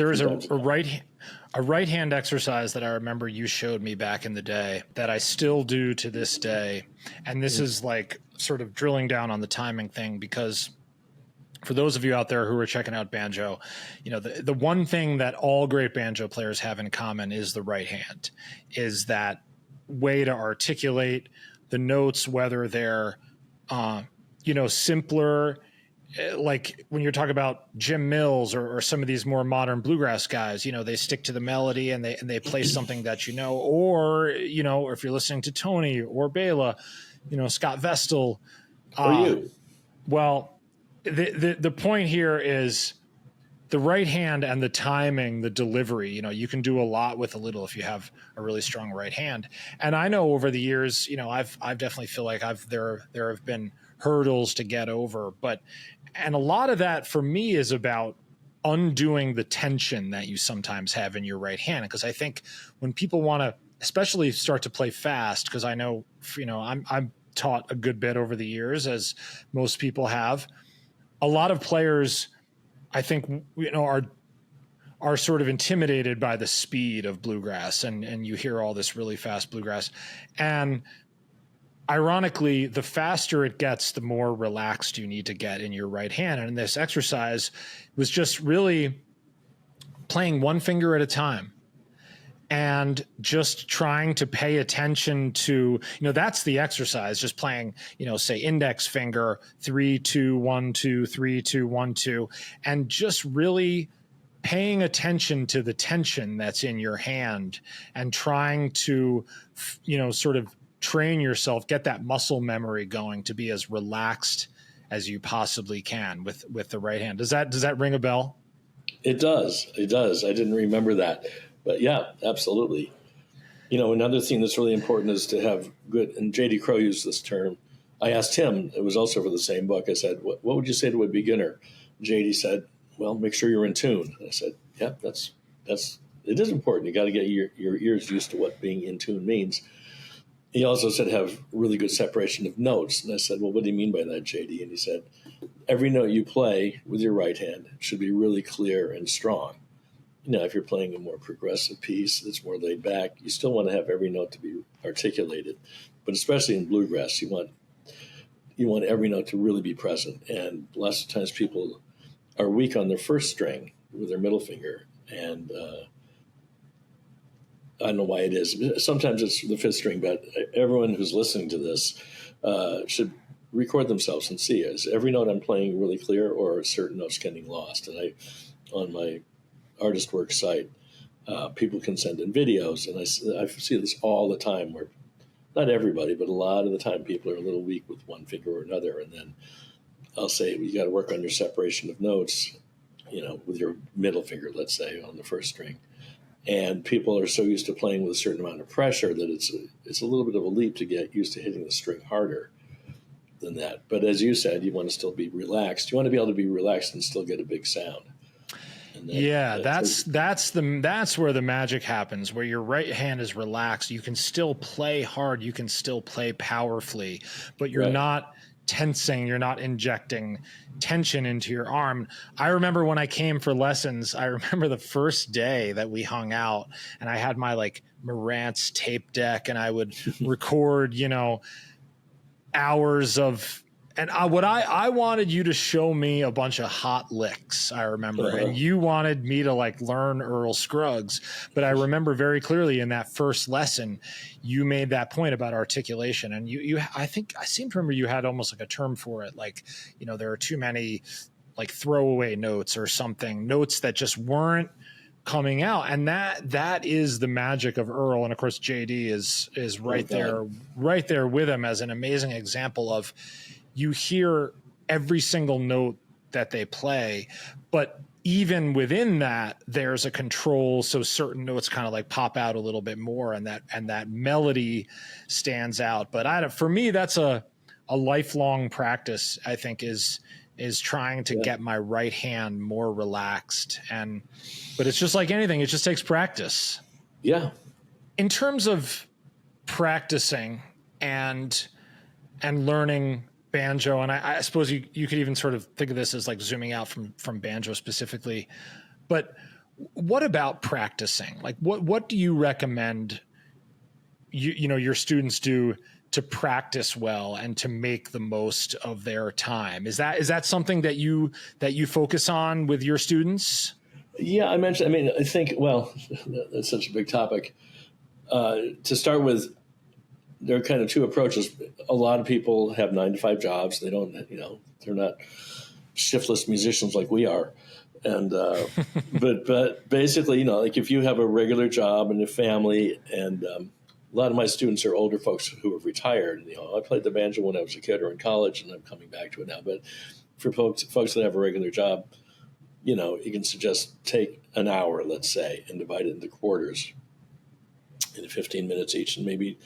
right hand exercise that I remember you showed me back in the day that I still do to this day. And this is like sort of drilling down on the timing thing, because for those of you out there who are checking out banjo, the one thing that all great banjo players have in common is the right hand, is that way to articulate the notes, whether they're, simpler, like when you're talking about Jim Mills or some of these more modern bluegrass guys, they stick to the melody and they play something that or if you're listening to Tony or Bela, Scott Vestal. Or you. Well, the point here is the right hand and the timing, the delivery. You can do a lot with a little if you have a really strong right hand. And I know over the years, I've definitely feel like there have been hurdles to get over, and a lot of that for me is about undoing the tension that you sometimes have in your right hand. Because I think when people want to, especially start to play fast, because I know, I'm taught a good bit over the years, as most people have. A lot of players, I think, are sort of intimidated by the speed of bluegrass, and you hear all this really fast bluegrass. And ironically, the faster it gets, the more relaxed you need to get in your right hand. And this exercise was just really playing one finger at a time and just trying to pay attention to, that's the exercise, just playing, say index finger, 3, 2, 1, 2, 3, 2, 1, 2, and just really paying attention to the tension that's in your hand and trying to, sort of train yourself, get that muscle memory going to be as relaxed as you possibly can with the right hand. Does that ring a bell? It does. I didn't remember that. But yeah, absolutely. Another thing that's really important is to have good, and J.D. Crowe used this term. I asked him, it was also for the same book, I said, what would you say to a beginner? J.D. said, well, make sure you're in tune. I said, yeah, it is important. You got to get your ears used to what being in tune means. He also said have really good separation of notes. And I said, well, what do you mean by that, J.D.? And he said, every note you play with your right hand should be really clear and strong. If you're playing a more progressive piece that's more laid back, you still want to have every note to be articulated. But especially in bluegrass, you want every note to really be present. And lots of times people are weak on their first string, with their middle finger. And I don't know why it is. Sometimes it's the fifth string, but everyone who's listening to this should record themselves and see, is every note I'm playing really clear, or are certain notes getting lost? And on my artist work site, people can send in videos, and I see this all the time, where not everybody, but a lot of the time people are a little weak with one finger or another. And then I'll say, you got to work on your separation of notes, with your middle finger, let's say, on the first string. And people are so used to playing with a certain amount of pressure that it's a little bit of a leap to get used to hitting the string harder than that. But as you said, you want to still be relaxed. You want to be able to be relaxed and still get a big sound. That's where the magic happens, where your right hand is relaxed. You can still play hard, you can still play powerfully, but you're not tensing, you're not injecting tension into your arm. I remember when I came for lessons, I remember the first day that we hung out, and I had my Marantz tape deck, and I would record, hours of, and I wanted you to show me a bunch of hot licks, I remember, and you wanted me to learn Earl Scruggs. But I remember very clearly in that first lesson, you made that point about articulation, and I think I seem to remember you had almost a term for it, there are too many throwaway notes or something, notes that just weren't coming out, and that is the magic of Earl. And of course, JD is right there with him as an amazing example of, you hear every single note that they play, but even within that, there's a control. So certain notes kind of pop out a little bit more, and that melody stands out. But for me, that's a lifelong practice, I think, is trying to get my right hand more relaxed. But it's just like anything, it just takes practice. Yeah. In terms of practicing and learning banjo, and I suppose you could even sort of think of this as zooming out from banjo specifically, but what about practicing? What do you recommend your students do to practice well and to make the most of their time? Is that something that you focus on with your students? Yeah, I think, that's such a big topic. To start with, there are kind of two approaches. A lot of people have 9-to-5 jobs. They don't, they're not shiftless musicians like we are. And, but basically, if you have a regular job and a family, and a lot of my students are older folks who have retired. I played the banjo when I was a kid or in college, and I'm coming back to it now. But for folks that have a regular job, you can suggest take an hour, let's say, and divide it into quarters in 15 minutes each, and maybe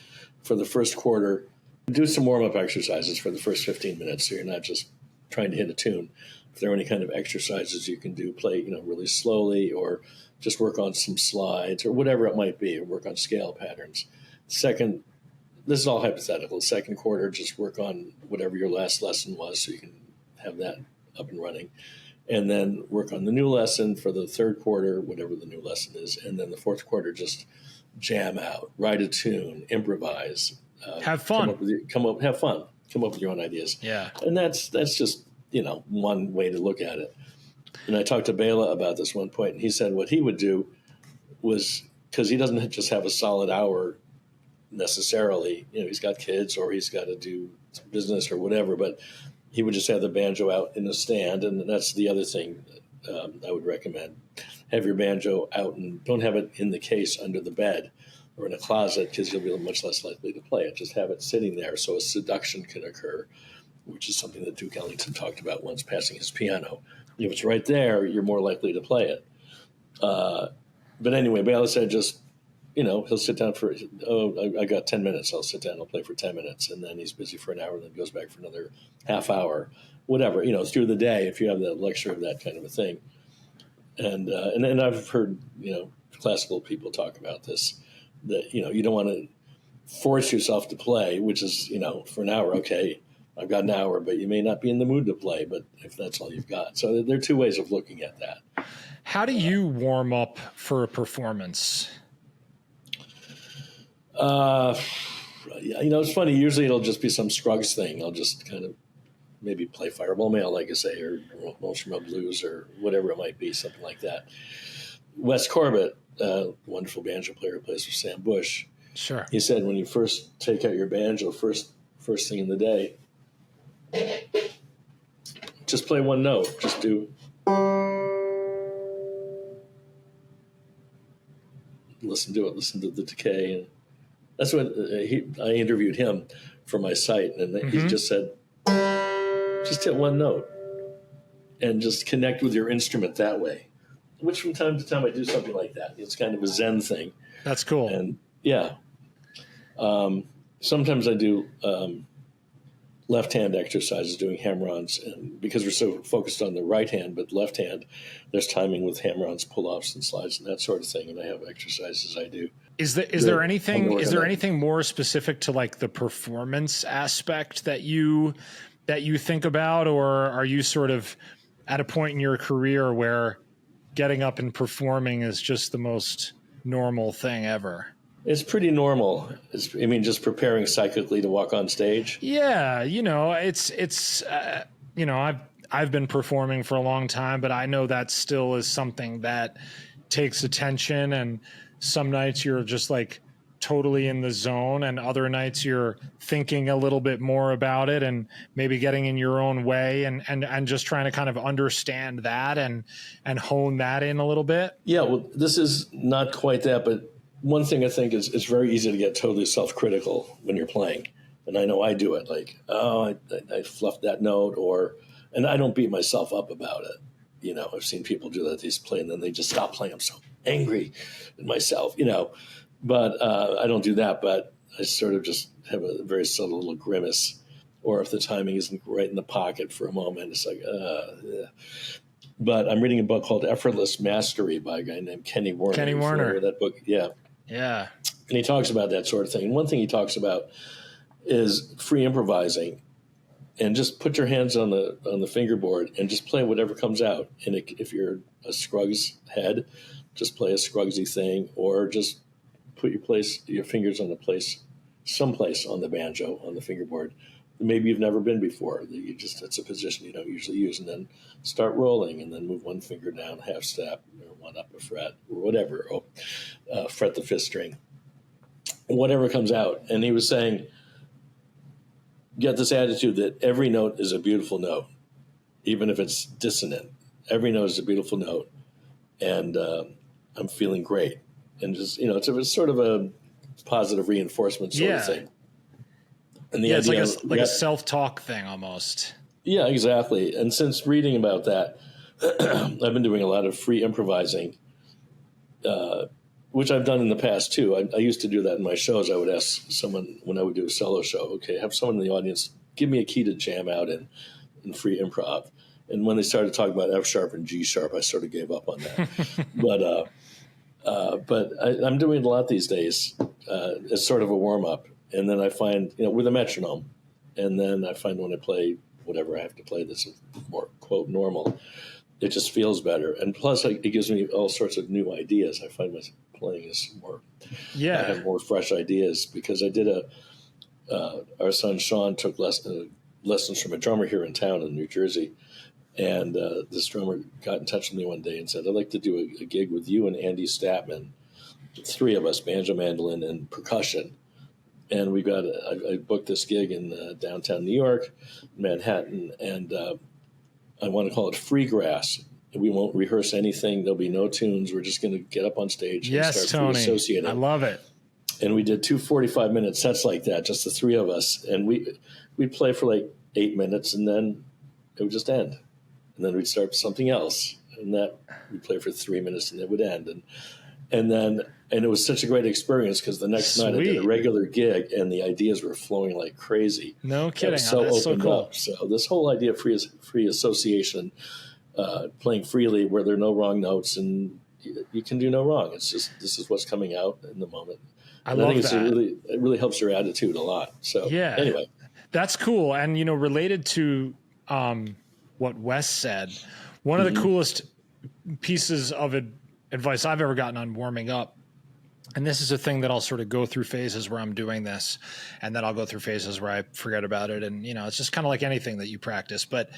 for the first quarter, do some warm-up exercises for the first 15 minutes, so you're not just trying to hit a tune. If there are any kind of exercises you can do, play really slowly, or just work on some slides, or whatever it might be, or work on scale patterns. Second, this is all hypothetical. Second quarter, just work on whatever your last lesson was, so you can have that up and running. And then work on the new lesson for the third quarter, whatever the new lesson is. And then the fourth quarter, just jam out, write a tune, improvise, have fun, have fun, come up with your own ideas. Yeah. And that's just, one way to look at it. And I talked to Bela about this one point, and he said what he would do was, because he doesn't just have a solid hour necessarily, he's got kids or he's got to do business or whatever, but he would just have the banjo out in the stand. And that's the other thing I would recommend. Have your banjo out, and don't have it in the case under the bed or in a closet, because you'll be much less likely to play it. Just have it sitting there so a seduction can occur, which is something that Duke Ellington talked about once passing his piano. If it's right there, you're more likely to play it. But anyway, Bela said just, he'll sit down for, I got 10 minutes. I'll sit down, I'll play for 10 minutes. And then he's busy for an hour, and then goes back for another half hour, whatever, through the day, if you have that luxury of that kind of a thing. And I've heard, classical people talk about this, that, you don't want to force yourself to play, which is, for an hour, okay, I've got an hour, but you may not be in the mood to play, but if that's all you've got. So there are two ways of looking at that. How do you warm up for a performance? It's funny. Usually it'll just be some Scruggs thing. I'll just kind of maybe play Fireball Mail, like I say, or Molson Blues, or whatever it might be, something like that. Wes Corbett, wonderful banjo player who plays with Sam Bush, Sure. he said when you first take out your banjo, first thing in the day, just play one note. Just do. Listen to it. Listen to the decay, and that's what I interviewed him for my site, and he just said, just hit one note, and just connect with your instrument that way. Which from time to time I do something like that. It's kind of a Zen thing. That's cool. And yeah, sometimes I do left hand exercises, doing hammer-ons, and because we're so focused on the right hand, but left hand, there's timing with hammer-ons, pull-offs, and slides, and that sort of thing. And I have exercises I do. Is there anything more specific to like the performance aspect that you think about, or are you sort of at a point in your career where getting up and performing is just the most normal thing ever? It's pretty normal. Just preparing psychically to walk on stage. Yeah, it's I've been performing for a long time, but I know that still is something that takes attention, and some nights you're just like totally in the zone, and other nights you're thinking a little bit more about it and maybe getting in your own way, and just trying to kind of understand that and hone that in a little bit. Yeah, well, this is not quite that, but one thing I think is it's very easy to get totally self-critical when you're playing. And I know I do it, like, oh, I fluffed that note, and I don't beat myself up about it. I've seen people do that. They play and then they just stop playing. I'm so angry at myself, but I don't do that. But I sort of just have a very subtle little grimace, or if the timing isn't right in the pocket for a moment, it's like, yeah. But I'm reading a book called Effortless Mastery by a guy named Kenny Werner. Kenny Werner. That book, yeah. Yeah. And he talks about that sort of thing. And one thing he talks about is free improvising, and just put your hands on the fingerboard and just play whatever comes out. And if you're a Scruggs head, just play a Scruggsy thing, or just put your fingers on someplace on the banjo, on the fingerboard. Maybe you've never been before. It's a position you don't usually use, and then start rolling, and then move one finger down, half step, or one up a fret, or whatever. Fret the fifth string, whatever comes out. And he was saying, get this attitude that every note is a beautiful note, even if it's dissonant. Every note is a beautiful note, and I'm feeling great. And just it's sort of a positive reinforcement sort of thing. And the idea, it's like a self-talk thing almost. Yeah, exactly. And since reading about that, I've been doing a lot of free improvising, which I've done in the past too. I used to do that in my shows. I would ask someone when I would do a solo show, okay, have someone in the audience give me a key to jam out in free improv. And when they started talking about F sharp and G sharp, I sort of gave up on that. But I'm doing a lot these days as sort of a warm-up. And then I find, with a metronome, and then I find when I play whatever I have to play that's more, quote, normal, it just feels better. And plus, it gives me all sorts of new ideas. I find my playing is more, I have more fresh ideas, because I did our son Sean took lessons from a drummer here in town in New Jersey. And this drummer got in touch with me one day and said, I'd like to do a gig with you and Andy Statman, three of us, banjo, mandolin, and percussion. And I booked this gig in downtown New York, Manhattan, and I want to call it free grass. We won't rehearse anything. There'll be no tunes. We're just going to get up on stage and start Tony. associating. I love it. And we did 2 45-minute sets like that, just the three of us. And we'd play for like 8 minutes, and then it would just end. And then we'd start something else, and we'd play for 3 minutes, and it would end. And it was such a great experience, because the next night I did a regular gig, and the ideas were flowing like crazy. No kidding. That's so cool. Up. So this whole idea of free association, playing freely where there are no wrong notes, and you can do no wrong. It's just, this is what's coming out in the moment. I think that. It really helps your attitude a lot. So anyway. That's cool. And, related to what Wes said, one of the coolest pieces of advice I've ever gotten on warming up and this is a thing that I'll sort of go through phases where I'm doing this, and then I'll go through phases where I forget about it. And, it's just kind of like anything that you practice. But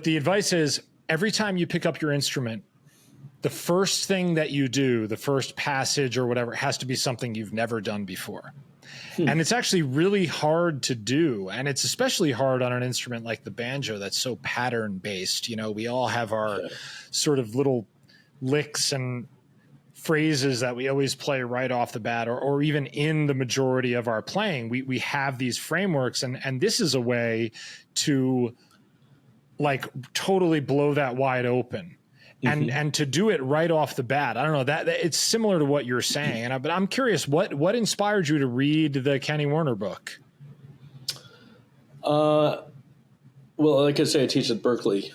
the advice is every time you pick up your instrument, the first thing that you do, the first passage or whatever, has to be something you've never done before. And it's actually really hard to do. And it's especially hard on an instrument like the banjo that's so pattern based. We all have our sort of little licks and phrases that we always play right off the bat, or even in the majority of our playing, we have these frameworks, and this is a way to like totally blow that wide open. And to do it right off the bat, I don't know, that it's similar to what you're saying. But I'm curious, what inspired you to read the Kenny Werner book? Well, like I say, I teach at Berkeley.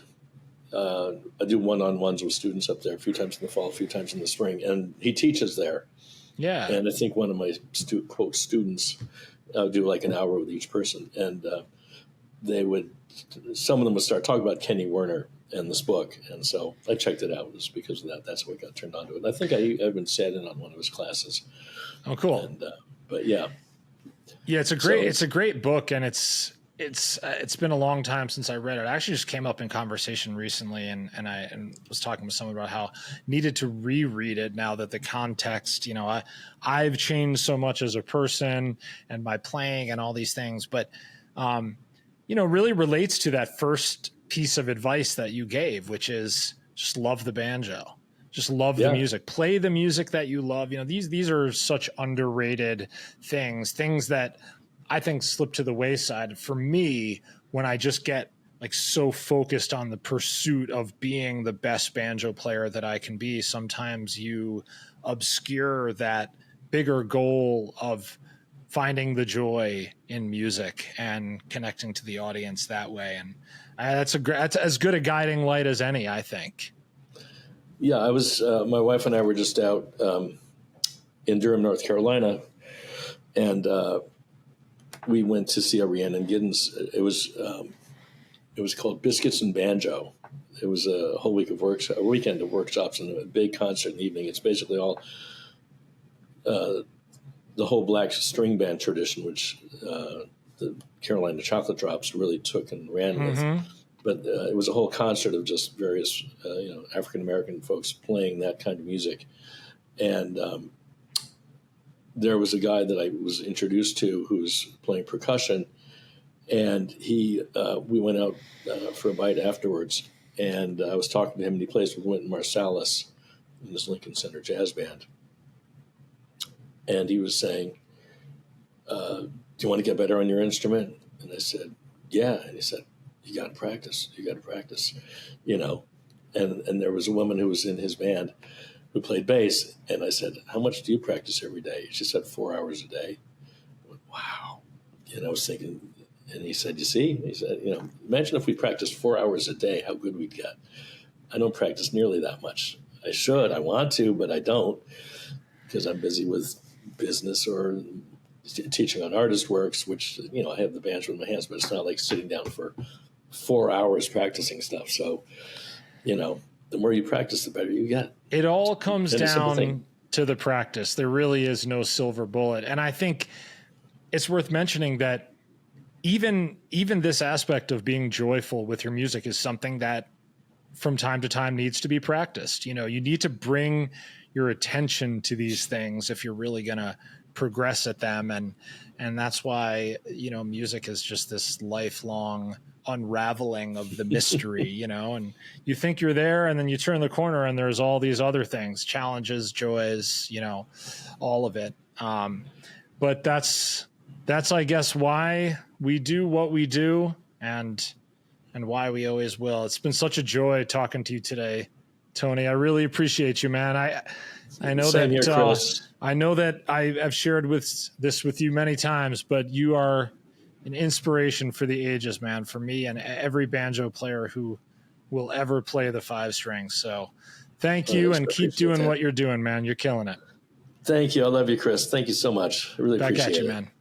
I do one-on-ones with students up there a few times in the fall, a few times in the spring, and he teaches there. Yeah. And I think one of my quote students do like an hour with each person, and some of them would start talking about Kenny Werner and this book, and so I checked it out. It was because of that. That's what got turned on to it. And I think I even sat in on one of his classes. Oh, cool. And, but yeah, it's a great book, and it's been a long time since I read it. I actually just came up in conversation recently, and was talking with someone about how needed to reread it now that the context, I've changed so much as a person and my playing and all these things, but really relates to that first piece of advice that you gave, which is just love the banjo. Just love the music. Play the music that you love. These are such underrated things that I think slip to the wayside for me when I just get like so focused on the pursuit of being the best banjo player that I can be. Sometimes you obscure that bigger goal of finding the joy in music and connecting to the audience that way. And that's as good a guiding light as any, I think. Yeah, I was. My wife and I were just out in Durham, North Carolina, and we went to see Rhiannon Giddens. It was called Biscuits and Banjo. It was a whole weekend of workshops and a big concert in the evening. It's basically all the whole black string band tradition, which the Carolina Chocolate Drops really took and ran with. But it was a whole concert of just various, African American folks playing that kind of music. And there was a guy that I was introduced to who was playing percussion, and we went out for a bite afterwards, and I was talking to him, and he plays with Wynton Marsalis in this Lincoln Center Jazz Band. And he was saying, do you want to get better on your instrument? And I said, yeah. And he said, you got to practice. And there was a woman who was in his band who played bass. And I said, how much do you practice every day? She said, 4 hours a day. I went, wow. And I was thinking, and he said, you see, he said, imagine if we practiced 4 hours a day, how good we'd get. I don't practice nearly that much. I should, I want to, but I don't, because I'm busy with business or teaching on artist works, which, I have the banjo in my hands, but it's not like sitting down for 4 hours practicing stuff. So, the more you practice, the better you get. It all comes down to the practice. There really is no silver bullet. And I think it's worth mentioning that even this aspect of being joyful with your music is something that from time to time needs to be practiced. You need to bring your attention to these things if you're really going to progress at them. And that's why, music is just this lifelong unraveling of the mystery, and you think you're there and then you turn the corner and there's all these other things, challenges, joys, all of it. But that's, I guess, why we do what we do and why we always will. It's been such a joy talking to you today, Tony. I really appreciate you, man. I know Same here, Chris. I know that I have shared this with you many times, but you are an inspiration for the ages, man, for me and every banjo player who will ever play the 5-string. So thank you, and keep doing what you're doing, man. You're killing it. Thank you. I love you, Chris. Thank you so much. I really appreciate it. Back at you, man.